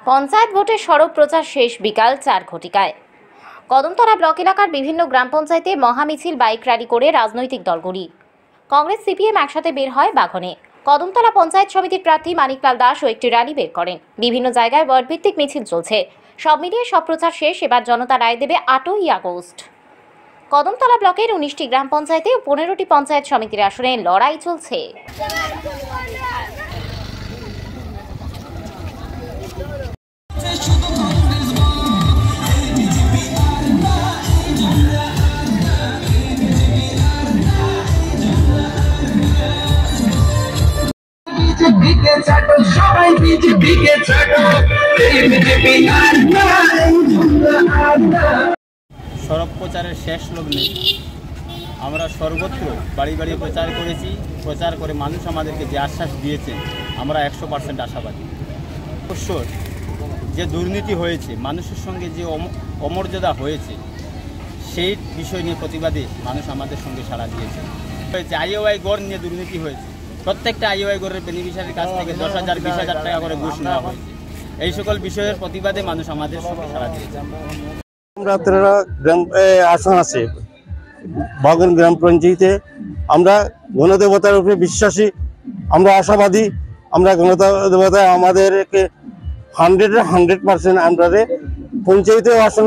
পঞ্চায়েত ভোটের সড়ক প্রচার শেষ বিকাল ৪ ঘটিকায়। কদমতলা ব্লক এলাকার বিভিন্ন গ্রাম পঞ্চায়েতে মহামিছিল বাইক র্যালি করে রাজনৈতিক দলগুলি কংগ্রেস সিপিএম একসাথে বের হয় বাঘনে। কদমতলা পঞ্চায়েত সমিতির প্রার্থী মানিকলাল দাস ও একটি র্যালি বের করেন। বিভিন্ন জায়গায় ওয়ার্ডভিত্তিক মিছিল চলছে। সব মিলিয়ে সব প্রচার শেষ। এবার জনতা রায় দেবে ৮ই আগস্ট। কদমতলা ব্লকের ১৯টি গ্রাম পঞ্চায়েতে ও ১৫টি পঞ্চায়েত সমিতির আসনে লড়াই চলছে। সড়ক প্রচারের শেষ লগ্নে আমরা সর্বত্র বাড়ি বাড়ি প্রচার করেছি। প্রচার করে মানুষ আমাদেরকে যে আশ্বাস দিয়েছেন, আমরা 100% আশাবাদী। অবশ্যই যে দুর্নীতি হয়েছে, মানুষের সঙ্গে যে অমর্যাদা হয়েছে, সেই বিষয় নিয়ে প্রতিবাদে মানুষ আমাদের সঙ্গে সাড়া দিয়েছে। আইওআই গড় নিয়ে দুর্নীতি হয়েছে। প্রত্যেকটা আইওআই গড়ের বেনিফিশিয়ারির কাছ থেকে 10,000, 20,000 টাকা করে ঘুষ নেওয়া হয়েছে। এই সকল বিষয়ের প্রতিবাদে মানুষ আমাদের সঙ্গে সাড়া দিয়েছে। আমরা 13 গ্রাম আসন আছে বাগন গ্রাম পঞ্চায়েতে। আমরা গণদেবতার উপরে বিশ্বাসী, আমরা আশাবাদী। আমরা গণদেবতা আমাদেরকে 100% আমরা পঞ্চায়েতেও আসন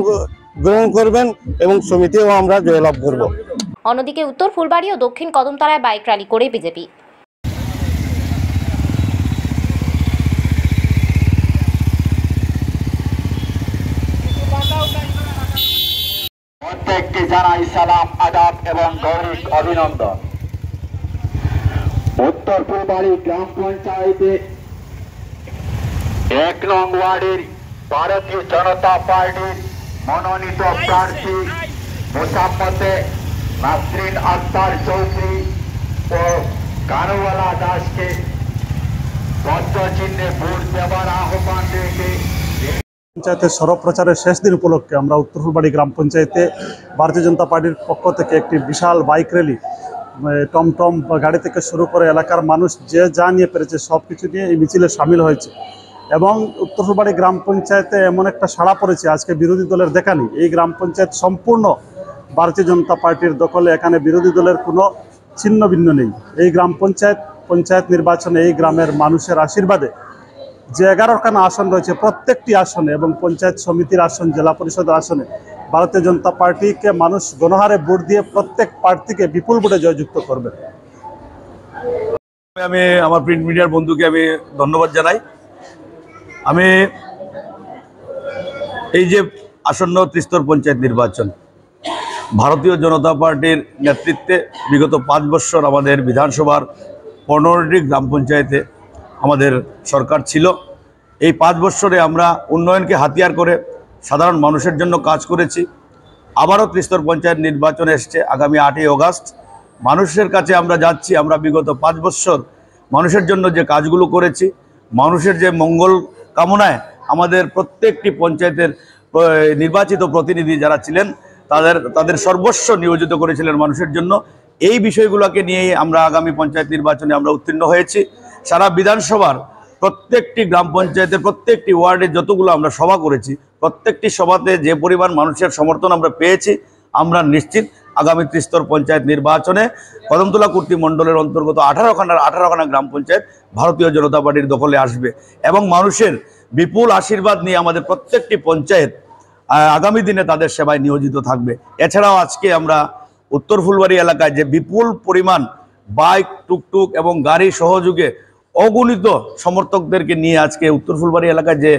গ্রহণ করবেন এবং সমিতিও আমরা জয়লাভ করব। অন্যদিকে উত্তর ফুলবাড়ি ও দক্ষিণ কদমতলায় বাইক র্যালি করে বিজেপি। প্রত্যেককে জানাই সালাম, আদাব এবং গৌরব অভিনন্দন। উত্তর ফুলবাড়ি গ্রাম পঞ্চায়েতে 1 নং ওয়ার্ডের ভারতীয় জনতা পার্টির মনোনীত প্রার্থী মোসাম্মতে নাসরিন আক্তার চৌধুরী ও কানুওয়ালা দাসকে পদ্মচিহ্নে ভোট দেওয়ার আহ্বান রেখে পঞ্চায়েতের সড়ক প্রচারের শেষ দিন উপলক্ষে আমরা উত্তর ফুলবাড়ি গ্রাম পঞ্চায়েতে ভারতীয় জনতা পার্টির পক্ষ থেকে একটি বিশাল বাইক র্যালি, টমটম গাড়ি থেকে শুরু করে এলাকার মানুষ যে যা নিয়ে পেরেছে সব কিছু নিয়ে এই মিছিলে সামিল হয়েছে। এবং উত্তর ফুলবাড়ি গ্রাম পঞ্চায়েতে এমন একটা সাড়া পড়েছে, আজকে বিরোধী দলের দেখা নেই। এই গ্রাম পঞ্চায়েত সম্পূর্ণ ভারতীয় জনতা পার্টির দখলে। এখানে বিরোধী দলের কোনো ছিন্ন ভিন্ন নেই। এই গ্রাম পঞ্চায়েত নির্বাচনে এই গ্রামের মানুষের আশীর্বাদে যে 11খানা আসন রয়েছে, প্রত্যেকটি আসনে এবং পঞ্চায়েত সমিতির আসন, জেলা পরিষদের আসনে ভারতীয় জনতা পার্টিকে মানুষ গণহারে ভোট দিয়ে প্রত্যেক প্রার্থীকে বিপুল ভোটে জয়যুক্ত করবে। আমি আমার প্রিন্ট মিডিয়ার বন্ধুকে আমি ধন্যবাদ জানাই। আমি এই যে আসন্ন ত্রিস্তর পঞ্চায়েত নির্বাচন, ভারতীয় জনতা পার্টির নেতৃত্বে বিগত 5 বছর আমাদের বিধানসভার 15টি গ্রাম পঞ্চায়েতে আমাদের সরকার ছিল। এই 5 বছরে আমরা উন্নয়নকে হাতিয়ার করে সাধারণ মানুষের জন্য কাজ করেছি। আবারও ত্রিস্তর পঞ্চায়েত নির্বাচন এসছে আগামী 8ই আগস্ট। মানুষের কাছে আমরা যাচ্ছি। আমরা বিগত 5 বছর মানুষের জন্য যে কাজগুলো করেছি, মানুষের যে মঙ্গল কামনায় আমাদের প্রত্যেকটি পঞ্চায়েতের নির্বাচিত প্রতিনিধি যারা ছিলেন তাদের সর্বস্ব নিয়োজিত করেছিলেন মানুষের জন্য। এই বিষয়গুলোকে নিয়েই আমরা আগামী পঞ্চায়েত নির্বাচনে আমরা উত্তীর্ণ হয়েছি। সারা বিধানসভার প্রত্যেকটি গ্রাম পঞ্চায়েতের প্রত্যেকটি ওয়ার্ডে যতগুলো আমরা সভা করেছি, প্রত্যেকটি সভাতে যে পরিমাণ মানুষের সমর্থন আমরা পেয়েছি, আমরা নিশ্চিত আগামী ত্রিস্তর পঞ্চায়েত নির্বাচনে কদমতলা কুর্তি মণ্ডলের অন্তর্গত 18খানা গ্রাম পঞ্চায়েত ভারতীয় জনতা পার্টির দখলে আসবে এবং মানুষের বিপুল আশীর্বাদ নিয়ে আমাদের প্রত্যেকটি পঞ্চায়েত আগামী দিনে তাদের সেবায় নিয়োজিত থাকবে। এছাড়াও আজকে আমরা উত্তর ফুলবাড়ি এলাকায় যে বিপুল পরিমাণ বাইক, টুকটুক এবং গাড়ি সহযোগে অগণিত সমর্থকদেরকে নিয়ে আজকে উত্তর ফুলবাড়ি এলাকায় যে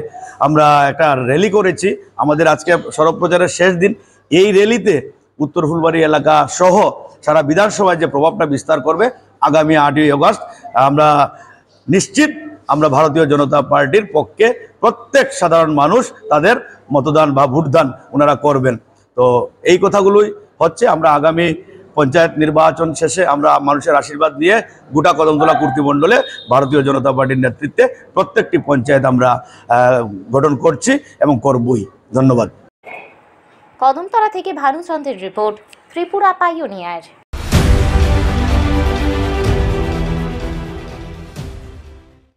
আমরা একটা র্যালি করেছি, আমাদের আজকে সড়ক প্রচারের শেষ দিন। এই র্যালিতে উত্তর ফুলবাড়ি এলাকা সহ সারা বিধানসভায় যে প্রভাবটা বিস্তার করবে আগামী 8ই আগস্ট, আমরা নিশ্চিত আমরা ভারতীয় জনতা পার্টির পক্ষে প্রত্যেক সাধারণ মানুষ তাদের মতদান বা ভোটদান ওনারা করবেন। তো এই কথাগুলোই হচ্ছে। আমরা আগামী পঞ্চায়েত নির্বাচন শেষে আমরা মানুষের আশীর্বাদ নিয়ে গোটা কদমতলা কুর্তি মণ্ডলে ভারতীয় জনতা পার্টির নেতৃত্বে প্রত্যেকটি পঞ্চায়েত আমরা গঠন করছি এবং করবই। ধন্যবাদ। কদমতলা থেকে ভানুচন্দ্রের রিপোর্ট, ত্রিপুরা পাইওনিয়ার।